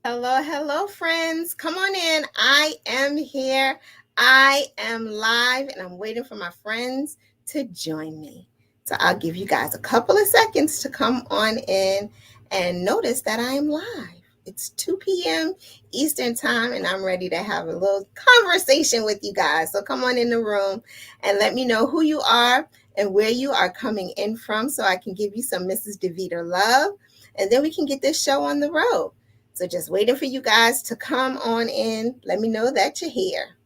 Hello, hello, friends. Come on in. I am here. I am live, and I'm waiting for my friends to join me. So I'll give you guys a couple of seconds to come on in and notice that I am live. It's 2 p.m. Eastern Time, and I'm ready to have a little conversation with you guys. So come on in the room and let me know who you are and where you are coming in from so I can give you some Mrs. Deveter love, and then we can get this show on the road. So just waiting for you guys to come on in. Let me know that you're here.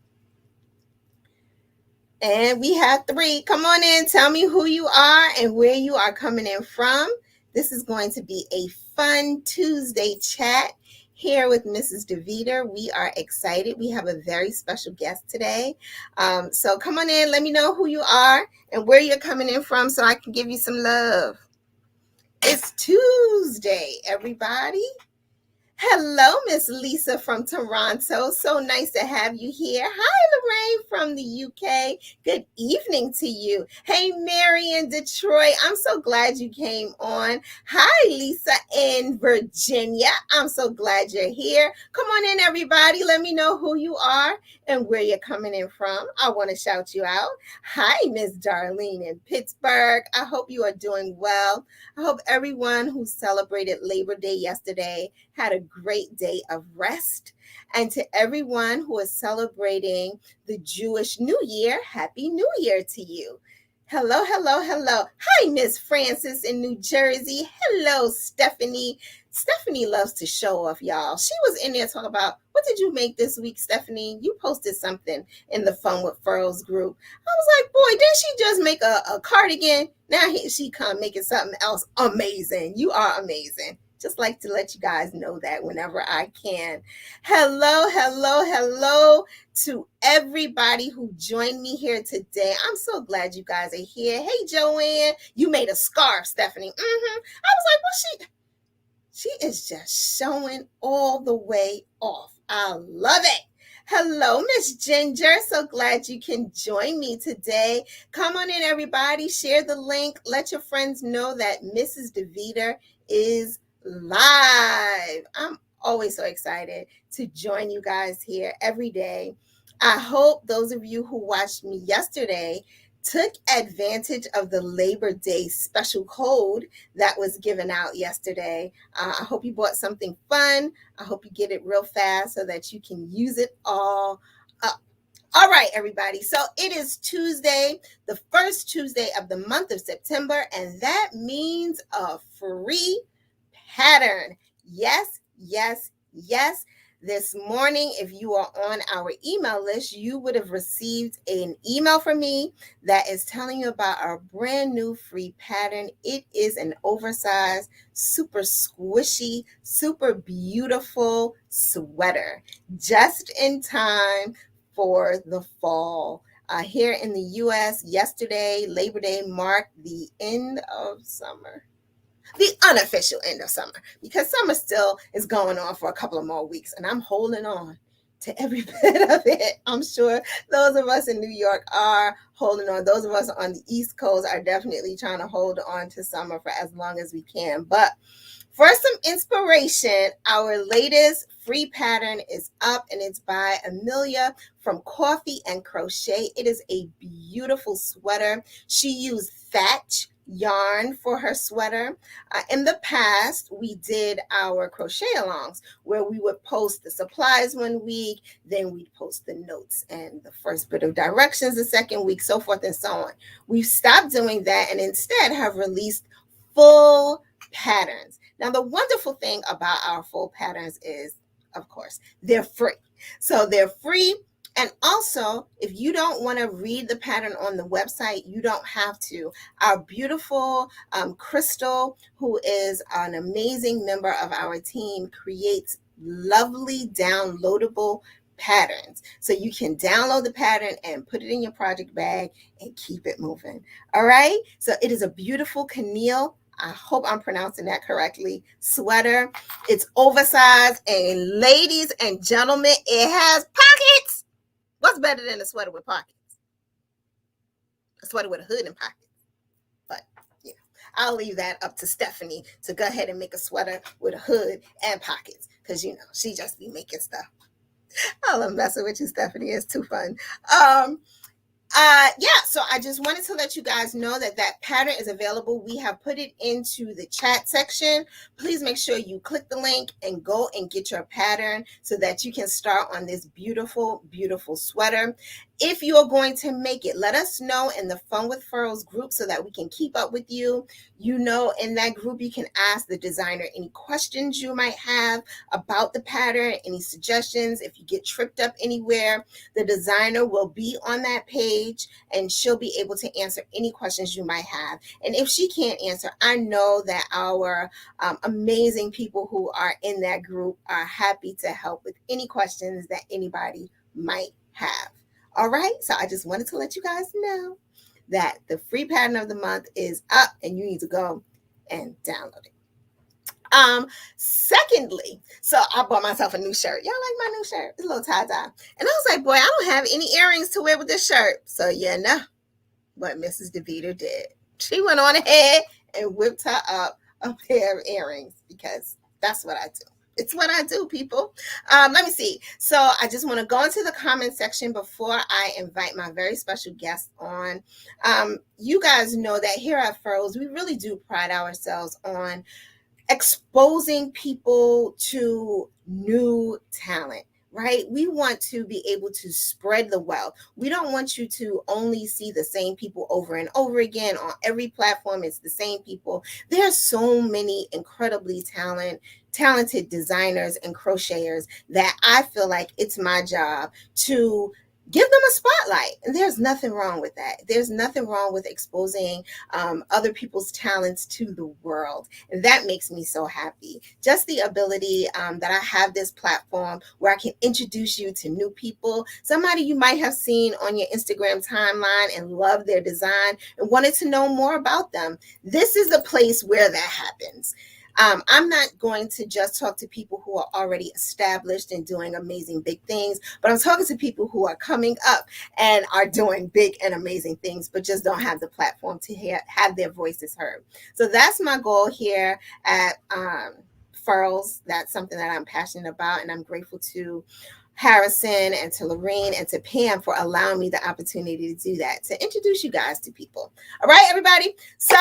And we have three. Come on in. Tell me who you are and where you are coming in from. This is going to be a fun Tuesday chat here with Mrs. Deveter. We are excited. We have a very special guest today. So come on in. Let me know who you are and where you're coming in from so I can give you some love. It's Tuesday, everybody. Hello, Miss Lisa from Toronto. So nice to have you here. Hi, Lorraine from the UK. Good evening to you. Hey, Mary in Detroit. I'm so glad you came on. Hi, Lisa in Virginia. I'm so glad you're here. Come on in, everybody. Let me know who you are and where you're coming in from. I want to shout you out. Hi, Miss Darlene in Pittsburgh. I hope you are doing well. I hope everyone who celebrated Labor Day yesterday had a great day of rest. And to everyone who is celebrating the Jewish New Year, Happy New Year to you. Hello, hello, hello. Hi, Miss Francis in New Jersey. Hello, Stephanie. Stephanie loves to show off, y'all. She was in there talking about, what did you make this week, Stephanie? You posted something in the Fun with Furls group. I was like, boy, didn't she just make a cardigan? Now she come making something else amazing. You are amazing. Just like to let you guys know that whenever I can. Hello, hello, hello to everybody who joined me here today. I'm so glad you guys are here. Hey, Joanne, you made a scarf, Stephanie. I was like, well, she is just showing all the way off. I love it. Hello, Miss Ginger. So glad you can join me today. Come on in, everybody. Share the link. Let your friends know that Mrs. Deveter is live. I'm always so excited to join you guys here every day. I hope those of you who watched me yesterday took advantage of the Labor Day special code that was given out yesterday. I hope you bought something fun. I hope you get it real fast so that you can use it all up. All right, everybody. So it is Tuesday, the first Tuesday of the month of September, and that means a free pattern. Yes, yes, yes. This morning, if you are on our email list, you would have received an email from me that is telling you about our brand new free pattern. It is an oversized, super squishy, super beautiful sweater, just in time for the fall. Here in the U.S., yesterday, Labor Day marked the end of summer. The unofficial end of summer, because summer still is going on for a couple of more weeks, and I'm holding on to every bit of it. I'm sure those of us in New York are holding on. Those of us on the East Coast are definitely trying to hold on to summer for as long as we can. But for some inspiration, our latest free pattern is up, and it's by Emilia from Coffee and Crochet. It is a beautiful sweater. She used thatch yarn for her sweater. In the past, we did our crochet alongs where we would post the supplies one week, then we'd post the notes and the first bit of directions the second week, so forth and so on. We've stopped doing that and instead have released full patterns. Now, the wonderful thing about our full patterns is, of course, they're free. So they're free. And also, if you don't want to read the pattern on the website, you don't have to. Our beautiful Crystal, who is an amazing member of our team, creates lovely downloadable patterns. So you can download the pattern and put it in your project bag and keep it moving. All right. So it is a beautiful Cannelle, I hope I'm pronouncing that correctly, sweater. It's oversized, and ladies and gentlemen, it has pockets. What's better than a sweater with pockets? A sweater with a hood and pockets. But, I'll leave that up to Stephanie to go ahead and make a sweater with a hood and pockets. because she just be making stuff. I love messing with you, Stephanie. It's too fun. Yeah, so I just wanted to let you guys know that pattern is available. We have put it into the chat section. Please make sure you click the link and go and get your pattern so that you can start on this beautiful, beautiful sweater. If you're going to make it, let us know in the Fun with Furls group so that we can keep up with you. In that group, you can ask the designer any questions you might have about the pattern, any suggestions. If you get tripped up anywhere, the designer will be on that page and she'll be able to answer any questions you might have. And if she can't answer, I know that our amazing people who are in that group are happy to help with any questions that anybody might have. All right, so I just wanted to let you guys know that the free pattern of the month is up and you need to go and download it. Secondly, so I bought myself a new shirt. Y'all like my new shirt? It's a little tie-dye. And I was like, boy, I don't have any earrings to wear with this shirt. So what Mrs. Deveter did. She went on ahead and whipped her up a pair of earrings because that's what I do. It's what I do, people. Let me see. So I just want to go into the comment section before I invite my very special guest on. You guys know that here at Furls, we really do pride ourselves on exposing people to new talent, right? We want to be able to spread the wealth. We don't want you to only see the same people over and over again on every platform. It's the same people. There are so many incredibly talented designers and crocheters that I feel like it's my job to give them a spotlight. And there's nothing wrong with that. There's nothing wrong with exposing other people's talents to the world. And that makes me so happy. Just the ability that I have this platform where I can introduce you to new people, somebody you might have seen on your Instagram timeline and love their design and wanted to know more about them. This is a place where that happens. I'm not going to just talk to people who are already established and doing amazing big things, but I'm talking to people who are coming up and are doing big and amazing things, but just don't have the platform to have their voices heard. So that's my goal here at Furls. That's something that I'm passionate about, and I'm grateful to Harrison and to Lorraine and to Pam for allowing me the opportunity to do that, to introduce you guys to people. All right, everybody. So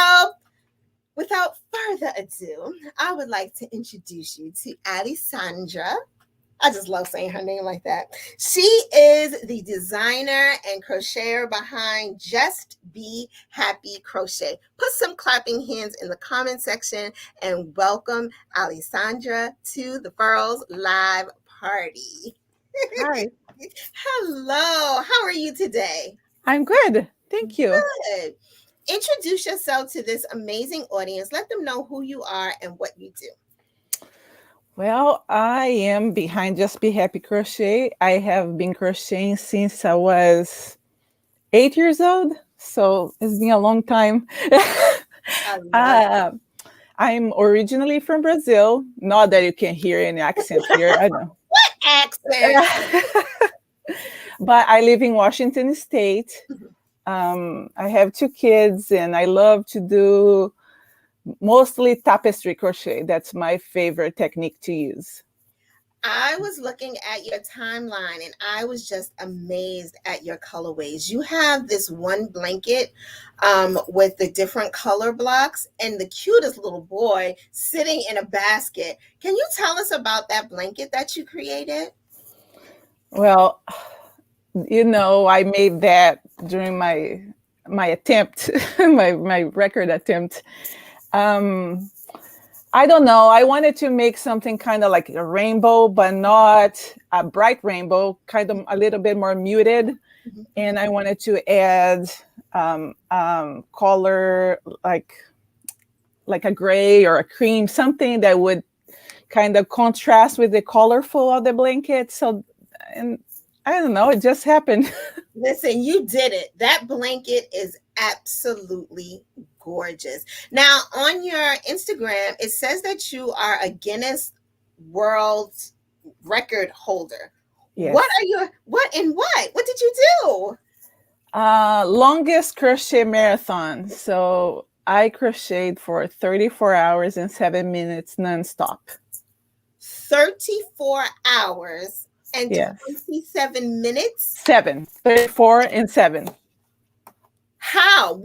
without further ado, I would like to introduce you to Alessandra. I just love saying her name like that. She is the designer and crocheter behind Just Be Happy Crochet. Put some clapping hands in the comment section and welcome Alessandra to the Furls Live Party. Hi. Hello. How are you today? I'm good. Thank you. Good. Introduce yourself to this amazing audience. Let them know who you are and what you do. Well, I am behind Just Be Happy Crochet. I have been crocheting since I was 8 years old. So it's been a long time. I'm originally from Brazil. Not that you can hear any accent here. I know. What accent? But I live in Washington State. I have 2 kids and I love to do mostly tapestry crochet. That's my favorite technique to use. I was looking at your timeline and I was just amazed at your colorways. You have this one blanket with the different color blocks and the cutest little boy sitting in a basket. Can you tell us about that blanket that you created? Well, I made that during my attempt, my record attempt. I don't know. I wanted to make something kind of like a rainbow, but not a bright rainbow, kind of a little bit more muted. Mm-hmm. And I wanted to add color like a gray or a cream, something that would kind of contrast with the colorful of the blanket. So, and I don't know, it just happened. Listen, you did it. That blanket is absolutely gorgeous. Now, on your Instagram, it says that you are a Guinness World Record holder. Yes. What did you do? Longest crochet marathon. So I crocheted for 34 hours and 7 minutes nonstop. 34 hours and Yes. 27 minutes. 7, 34 and 7. How?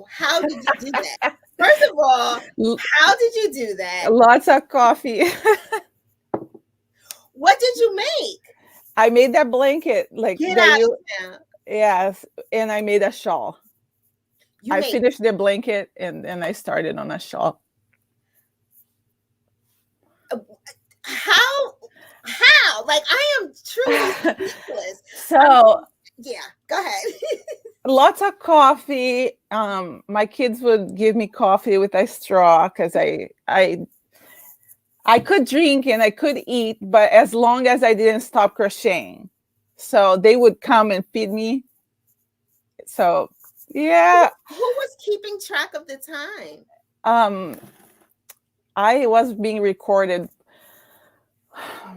How did you do that? First of all, how did you do that? Lots of coffee. What did you make? I made that blanket like Get that out you. of town. Yes, and I made a shawl. You I made finished the blanket and I started on a shawl. how? Like, I am truly speechless. So Yeah, go ahead. lots of coffee. My kids would give me coffee with a straw because I could drink and I could eat, but as long as I didn't stop crocheting. So they would come and feed me. So yeah. Who was keeping track of the time? I was being recorded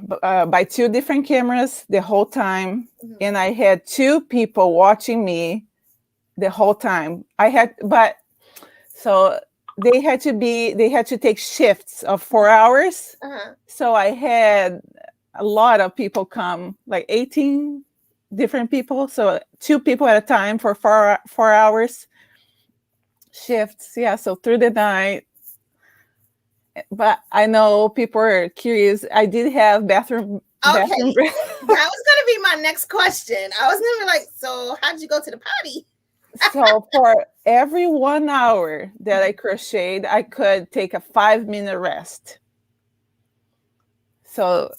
by 2 different cameras the whole time, and I had 2 people watching me the whole time. So they had to take shifts of 4 hours. So I had a lot of people come, like 18 different people. So 2 people at a time for 4 hours shifts. Yeah. So through the night. But I know people are curious. I did have bathroom. Okay. That was going to be my next question. I was going to be like, so how did you go to the potty? So for every 1 hour that I crocheted, I could take a 5-minute rest. So,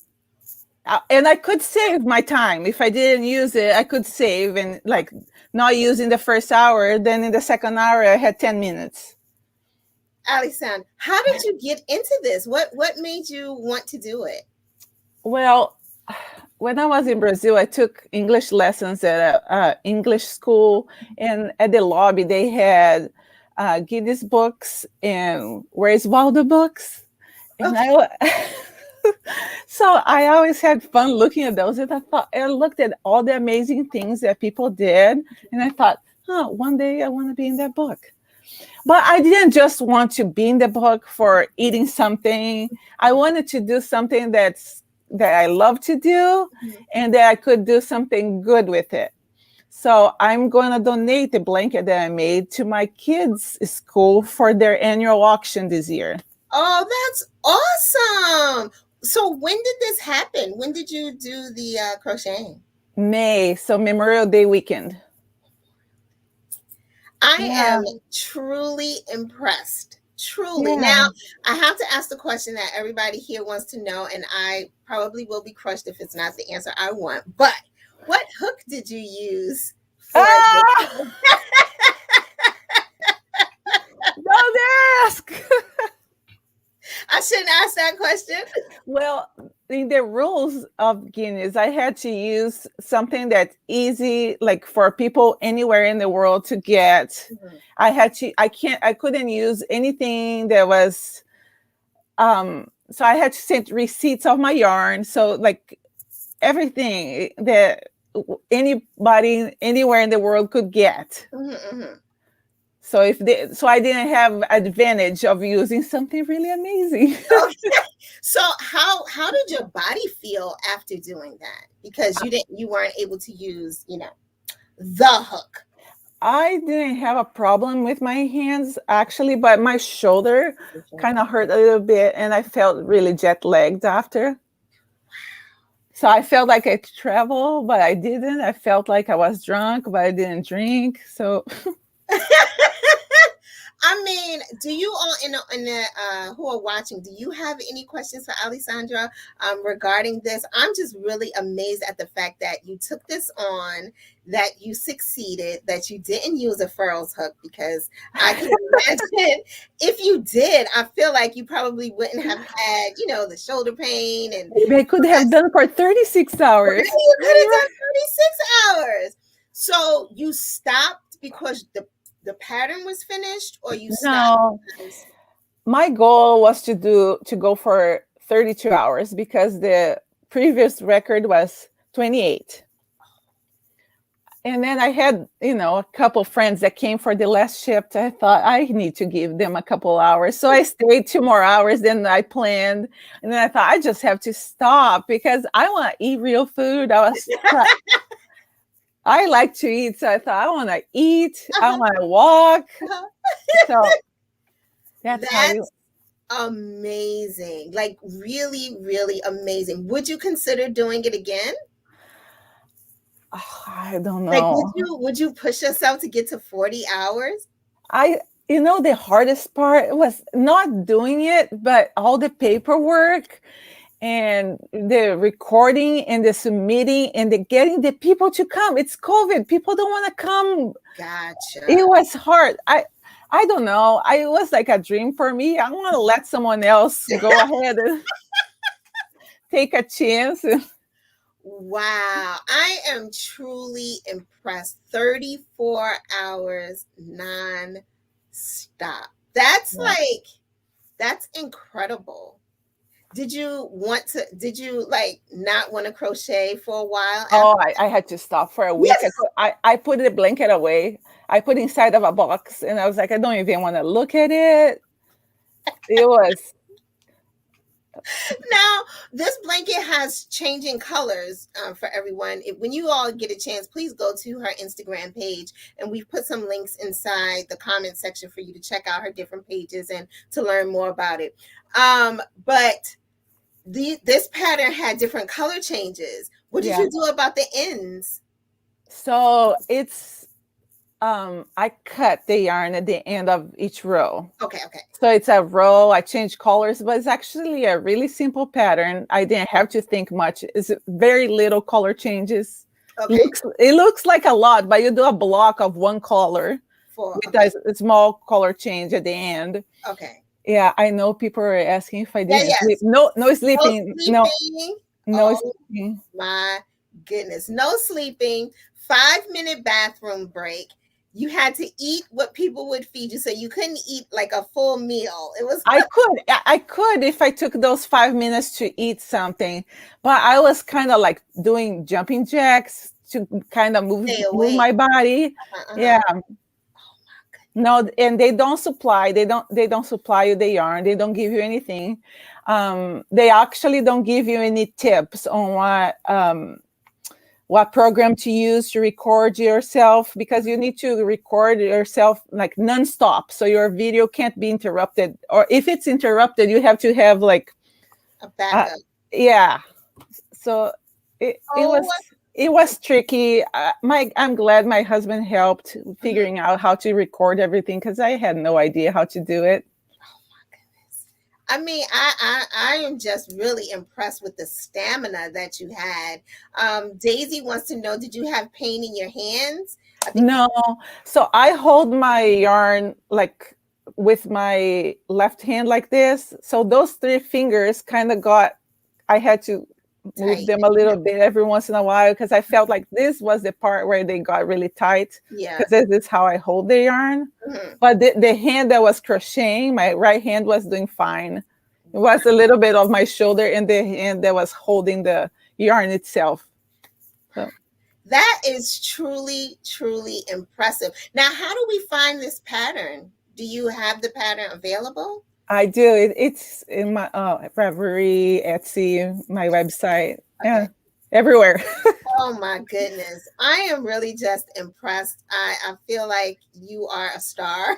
and I could save my time. If I didn't use it, I could save and like not using the first hour. Then in the second hour, I had 10 minutes. Alessandra, how did you get into this? What made you want to do it? Well, when I was in Brazil, I took English lessons at an English school, and at the lobby they had Guinness books and Where's Waldo books, and so I always had fun looking at those. And I looked at all the amazing things that people did, and I thought, one day I want to be in that book. But I didn't just want to be in the book for eating something. I wanted to do something that I love to do, and that I could do something good with it. So I'm going to donate the blanket that I made to my kids' school for their annual auction this year. Oh, that's awesome. So when did this happen? When did you do the crocheting? May, so Memorial Day weekend. I am truly impressed. Truly. Yeah. Now, I have to ask the question that everybody here wants to know, and I probably will be crushed if it's not the answer I want. But what hook did you use for this? Don't ask. I shouldn't ask that question. Well, in the rules of Guinness, I had to use something that's easy, like for people anywhere in the world to get. I couldn't use anything that was, so I had to send receipts of my yarn. So like everything that anybody anywhere in the world could get. So I didn't have advantage of using something really amazing. Okay. So how did your body feel after doing that? Because you weren't able to use, the hook. I didn't have a problem with my hands actually, but my shoulder kind of hurt a little bit, and I felt really jet lagged after. So I felt like I traveled, but I didn't. I felt like I was drunk, but I didn't drink. So. I mean, do you all in the who are watching, do you have any questions for Alessandra regarding this? I'm just really amazed at the fact that you took this on, that you succeeded, that you didn't use a furrows hook, because I can imagine if you did, I feel like you probably wouldn't have had, the shoulder pain. And they could have done for 36 hours. You could have done 36 hours. So you stopped because the pattern was finished, or you stopped? No. My goal was to go for 32 hours because the previous record was 28. And then I had, a couple friends that came for the last shift. I thought I need to give them a couple hours. So I stayed 2 more hours than I planned. And then I thought I just have to stop because I want to eat real food. I like to eat. So I thought I want to eat. I want to walk. So that's amazing. Like really, really amazing. Would you consider doing it again? I don't know. Like, would you push yourself to get to 40 hours? The hardest part was not doing it, but all the paperwork and the recording and the submitting and the getting the people to come. It's COVID. People don't want to come. Gotcha. It was hard. I don't know. It was like a dream for me. I want to let someone else go ahead and take a chance. Wow. I am truly impressed. 34 hours non-stop. That's incredible. Did you not want to crochet for a while? Oh, I had to stop for a week. Yes. I put the blanket away. I put it inside of a box and I was like, I don't even want to look at it. It was. Now, this blanket has changing colors for everyone. When you all get a chance, please go to her Instagram page, and we've put some links inside the comment section for you to check out her different pages and to learn more about it. But this pattern had different color changes. What did you do about the ends? So it's I cut the yarn at the end of each row. Okay. So it's a row. I changed colors, but it's actually a really simple pattern. I didn't have to think much. It's very little color changes. Okay. It looks like a lot, but you do a block of one color with a small color change at the end. Okay. Yeah, I know people are asking if I didn't sleep. No sleeping. No sleeping. My goodness. No sleeping. 5-minute bathroom break. You had to eat what people would feed you, so you couldn't eat like a full meal. It was. I could if I took those 5 minutes to eat something, but I was kind of like doing jumping jacks to kind of move my body. Yeah. Oh my goodness. No, and they don't supply. They don't supply you the yarn. They don't give you anything. They actually don't give you any tips on what program to use to record yourself, because you need to record yourself like nonstop. So your video can't be interrupted, or if it's interrupted, you have to have like a backup. Yeah. So it was tricky. I'm glad my husband helped figuring out how to record everything, because I had no idea how to do it. I mean, I am just really impressed with the stamina that you had. Daisy wants to know, did you have pain in your hands? No. So I hold my yarn like with my left hand like this. So those 3 fingers kind of I had to move them a little bit every once in a while, because I felt like this was the part where they got really tight. Yeah. Because this is how I hold the yarn. Mm-hmm. But the hand that was crocheting, my right hand was doing fine. It was a little bit of my shoulder and the hand that was holding the yarn itself. So. That is truly, truly impressive. Now, how do we find this pattern? Do you have the pattern available? I do. It's in my Ravelry, Etsy, my website. Okay. Yeah, everywhere. Oh my goodness. I am really just impressed. I feel like you are a star.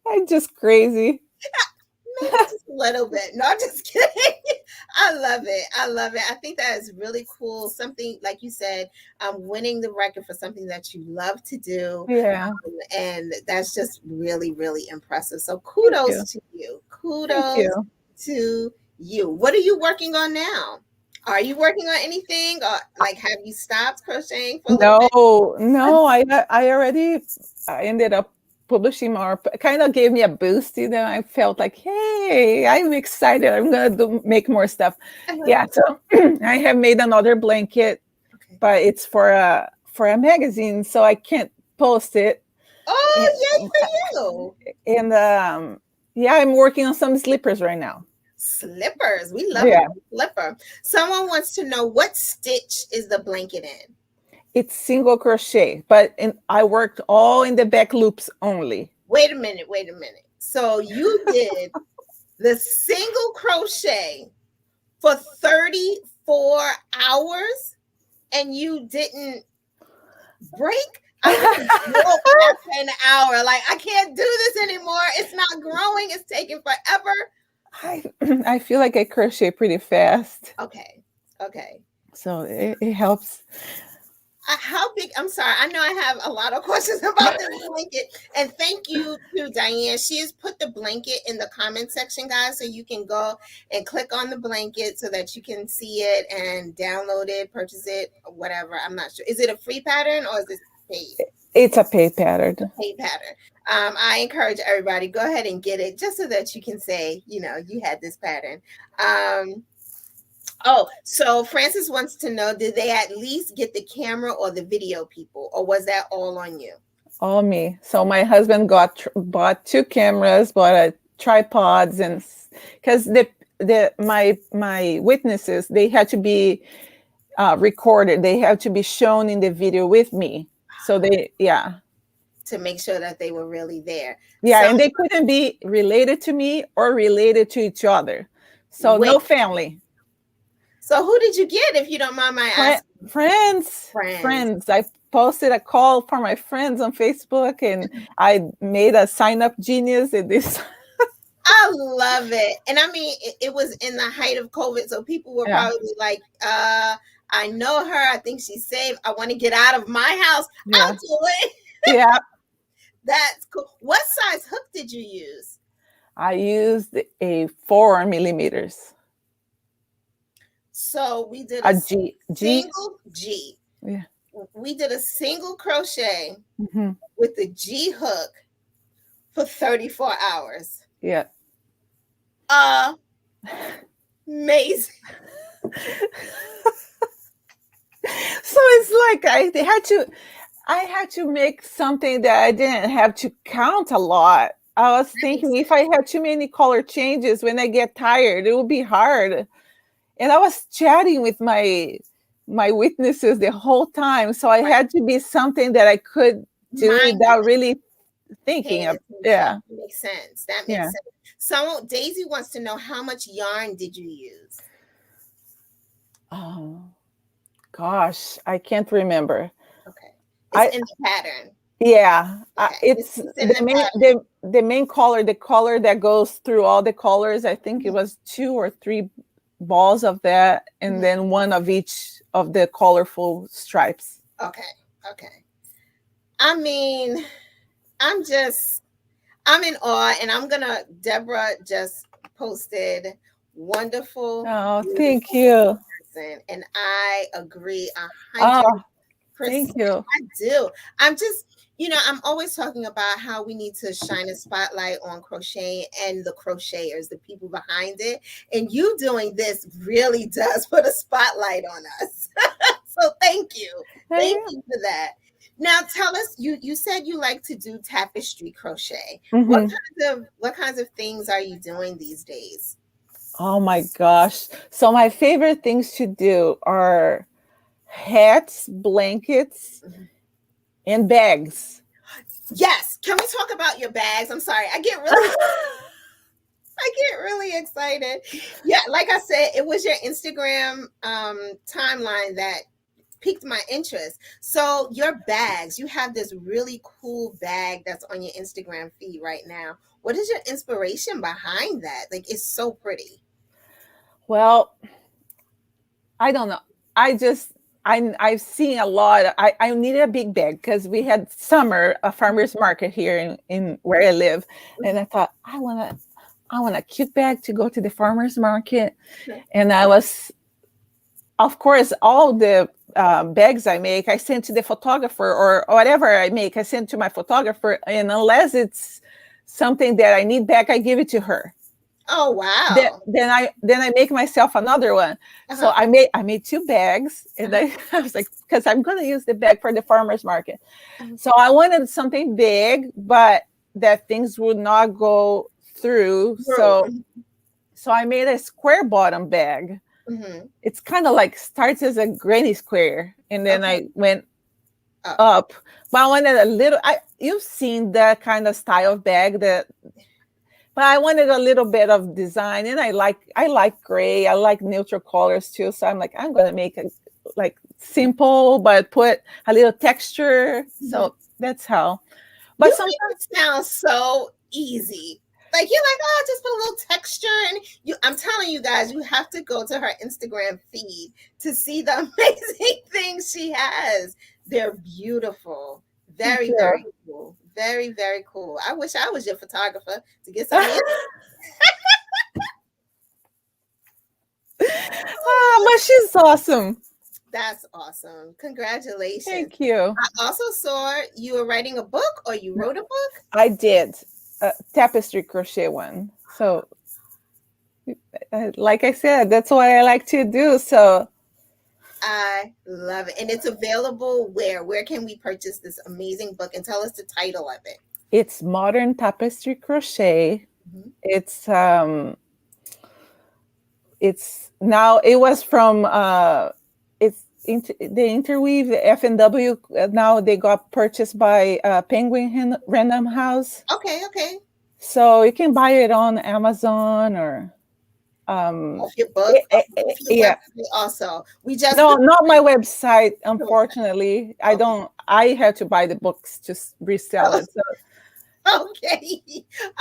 I'm just crazy. Maybe just a little bit. No, I'm just kidding. I love it. I think that is really cool. Something, like you said, winning the record for something that you love to do. Yeah. And that's just really, really impressive. So kudos to you. Kudos to you. What are you working on now? Are you working on anything? Or like, have you stopped crocheting for a little bit? No. I ended up publishing more. Kind of gave me a boost. I felt like, hey, I'm excited. I'm gonna make more stuff. Yeah. So I have made another blanket, but it's for a magazine, so I can't post it. Oh, yay for you! And I'm working on some slippers right now. Slippers. We love a slipper. Someone wants to know, what stitch is the blanket in? It's single crochet, but I worked all in the back loops only. Wait a minute. So you did the single crochet for 34 hours and you didn't break? I would have broke after an hour. Like, I can't do this anymore. It's not growing. It's taking forever. I feel like I crochet pretty fast. Okay. So it helps. How big? I'm sorry. I know I have a lot of questions about this blanket. And thank you to Diane. She has put the blanket in the comment section, guys, so you can go and click on the blanket so that you can see it and download it, purchase it, whatever. I'm not sure. Is it a free pattern or is it paid? It's a paid pattern. Paid pattern. I encourage everybody, go ahead and get it just so that you can say, you had this pattern. Oh, so Francis wants to know, did they at least get the camera or the video people, or was that all on you? All me. So my husband bought 2 cameras, bought tripods, and because my witnesses, they had to be recorded. They have to be shown in the video with me. So to make sure that they were really there. Yeah, and they couldn't be related to me or related to each other. So no family. So who did you get, if you don't mind my asking? Friends. I posted a call for my friends on Facebook, and I made a sign up genius in this. I love it. And I mean, it was in the height of COVID. So people were probably like, I know her. I think she's safe. I want to get out of my house. Yeah. I'll do it. Yeah. That's cool. What size hook did you use? I used a 4 millimeters. So we did a single G. Yeah. We did a single crochet with the G hook for 34 hours. Yeah. Amazing. So it's like I had to make something that I didn't have to count a lot. I was thinking if I had too many color changes, when I get tired, it would be hard. And I was chatting with my witnesses the whole time. So I had to be something that I could do without really thinking of. Yeah. That makes sense. That makes sense. So Daisy wants to know, how much yarn did you use? Oh, gosh, I can't remember. Okay. It's in the pattern. Yeah. Okay. It's the main color, the color that goes through all the colors. I think it was 2 or 3 balls of that, and then 1 of each of the colorful stripes. Okay. I mean, I'm in awe, and Deborah just posted wonderful. Oh, thank you. Person, and I agree 100%. Thank you. I do. I'm always talking about how we need to shine a spotlight on crochet and the crocheters, the people behind it. And you doing this really does put a spotlight on us. So thank you. Thank you for that. Now tell us, you said you like to do tapestry crochet. What kinds of things are you doing these days? Oh my gosh. So my favorite things to do are hats, blankets, and bags. Yes. Can we talk about your bags? I'm sorry. I get really excited. Yeah, like I said, it was your Instagram timeline that piqued my interest. So your bags, you have this really cool bag that's on your Instagram feed right now. What is your inspiration behind that? Like, it's so pretty. Well, I don't know. I've seen a lot. I needed a big bag because we had a farmer's market here in where I live. And I thought, I want a cute bag to go to the farmer's market. And I was, of course, all the bags I make, I send to the photographer, or whatever I make, I send to my photographer. And unless it's something that I need back, I give it to her. Oh wow! Then I make myself another one. So I made 2 bags, and I was like, because I'm going to use the bag for the farmer's market. So I wanted something big, but that things would not go through. So I made a square bottom bag. It's kind of like starts as a granny square, and then I went up, but I wanted a little. You've seen that kind of style bag that, but I wanted a little bit of design, and I like gray. I like neutral colors too. So I'm like, I'm gonna make it like simple, but put a little texture. So that's how. But You sometimes make it sound so easy. Like you're like, oh, just put a little texture, and I'm telling you guys, you have to go to her Instagram feed to see the amazing things she has. They're beautiful. thank Very, you. very cool. Very, very cool. I wish I was your photographer to get some of your. But she's awesome. That's awesome. Congratulations. Thank you. I also saw you were writing a book, or you wrote a book. I did a tapestry crochet one. So, like I said, that's what I like to do. So, I love it. And it's available where? Where can we purchase this amazing book? And tell us the title of it. it's modern tapestry crochet. Mhm. It's now it was from it's the interweave, the F&W. Now they got purchased by Penguin Random House. Okay, okay. So you can buy it on Amazon or Off your book, off your yeah. website also. We just No, not my website. Unfortunately, I don't. I had to buy the books to resell it. So. Okay.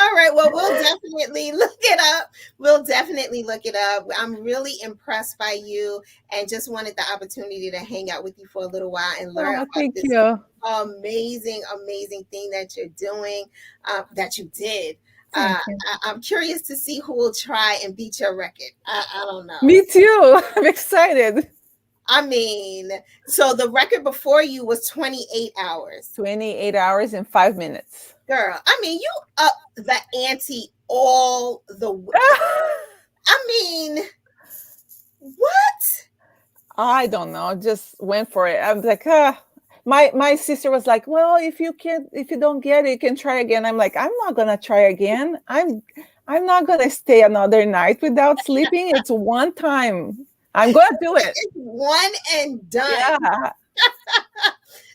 All right. Well, we'll definitely look it up. We'll definitely look it up. I'm really impressed by you and just wanted the opportunity to hang out with you for a little while and learn about Thank this you. amazing, amazing thing that you're doing, that you did. Thank you. I'm curious to see who will try and beat your record. I don't know. Me too. I'm excited. I mean, so the record before you was 28 hours. 28 hours and 5 minutes. Girl, I mean, you up the ante all the way. I mean, what? I don't know. Just went for it. I was like, my sister was like, well, if you don't get it, you can try again. I'm like, I'm not gonna try again. I'm not gonna stay another night without sleeping. It's one time. I'm gonna do it. It's one and done. Yeah.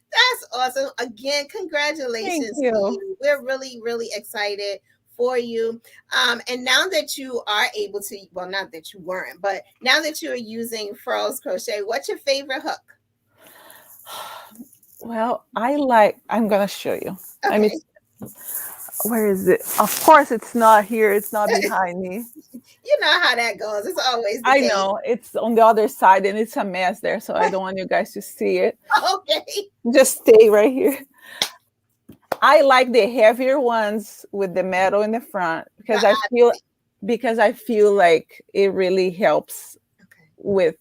That's awesome. Again, congratulations. Thank you. We're really, really excited for you. And now that you are able to, well, not that you weren't, but now that you're using Furls Crochet, what's your favorite hook? Well, I'm going to show you. Okay. I mean, where is it? Of course, it's not here. It's not behind me. You know how that goes. It's always the I case. know. It's on the other side and it's a mess there. So I don't want you guys to see it. Okay. Just stay right here. I like the heavier ones with the metal in the front because I feel like it really helps with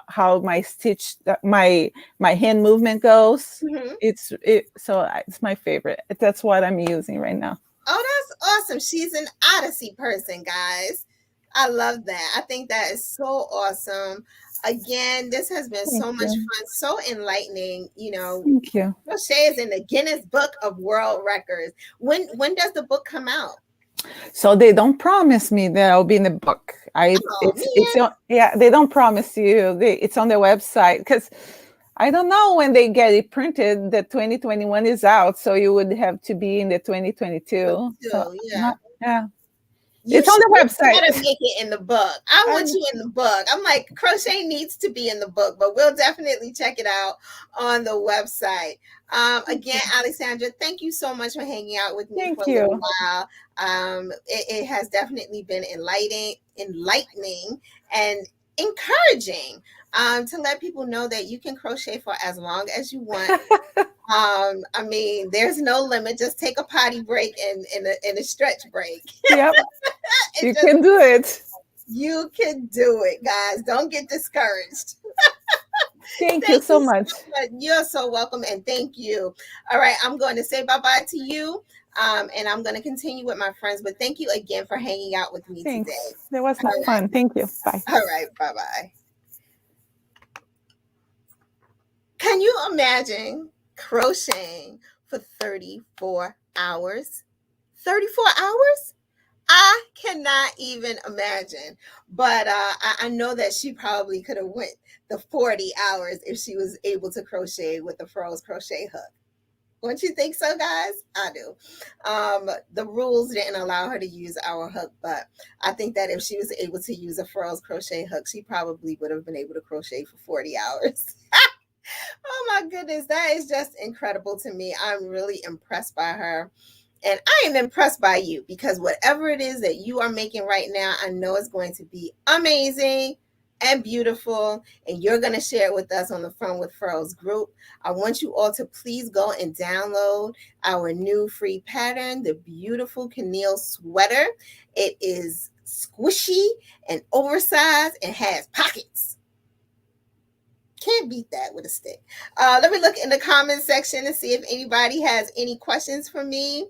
how my stitch my hand movement goes. Mm-hmm. So it's my favorite. That's what I'm using right now. Oh, that's awesome. She's an Odyssey person, guys. I love that. I think that is so awesome. Again, this has been so much fun, so enlightening. Thank you. Crochet is in the Guinness Book of World Records. When does the book come out? So they don't promise me that I'll be in the book. They don't promise you. It's on their website because I don't know when they get it printed. The 2021 is out, so you would have to be in the 2022. So, yeah. It's on the website. You gotta make it in the book. I want you in the book. I'm like, crochet needs to be in the book, but we'll definitely check it out on the website. Again, Alessandra, thank you so much for hanging out with me for a little while. It has definitely been enlightening and encouraging to let people know that you can crochet for as long as you want. I mean, there's no limit. Just take a potty break and a stretch break. Yep. You can do it. You can do it, guys. Don't get discouraged. Thank you so much. You're so welcome, and thank you. All right, I'm going to say bye-bye to you, and I'm going to continue with my friends, but thank you again for hanging out with me today. That was fun. Thank you. Bye. All right, bye-bye. Can you imagine crocheting for 34 hours? 34 hours? I cannot even imagine. But I know that she probably could have went the 40 hours if she was able to crochet with the furls crochet hook. Don't you think so, guys? I do. The rules didn't allow her to use our hook, but I think that if she was able to use a furls crochet hook, she probably would have been able to crochet for 40 hours. Oh my goodness, that is just incredible to me. I'm really impressed by her. And I am impressed by you because whatever it is that you are making right now, I know it's going to be amazing and beautiful. And you're going to share it with us on the Fun with Furls group. I want you all to please go and download our new free pattern, the beautiful Cannelle Sweater. It is squishy and oversized and has pockets. Can't beat that with a stick. Let me look in the comment section and see if anybody has any questions for me.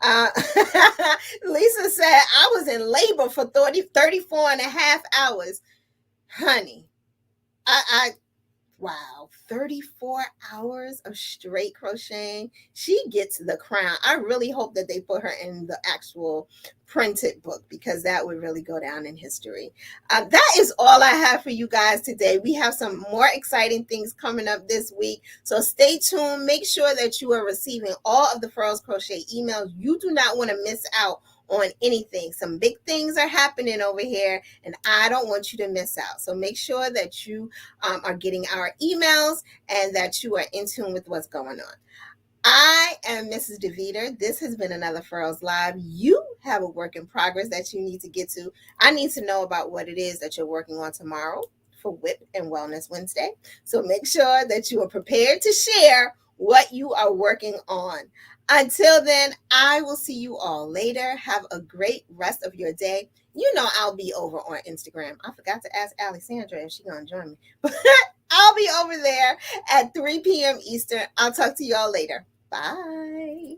Lisa said, I was in labor for 34 and a half hours. Honey, wow, 34 hours of straight crocheting. She gets the crown. I really hope that they put her in the actual printed book because that would really go down in history. That is all I have for you guys today. We have some more exciting things coming up this week. So stay tuned. Make sure that you are receiving all of the Furls Crochet emails. You do not want to miss out on anything. Some big things are happening over here and I don't want you to miss out. So make sure that you are getting our emails and that you are in tune with what's going on. I am Mrs. Deveter. This has been another Furls Live. You have a work in progress that you need to get to. I need to know about what it is that you're working on tomorrow for WIP and Wellness Wednesday. So make sure that you are prepared to share what you are working on. Until then, I will see you all later. Have a great rest of your day. You know I'll be over on Instagram. I forgot to ask Alessandra if she's going to join me. But I'll be over there at 3 p.m. Eastern. I'll talk to y'all later. Bye.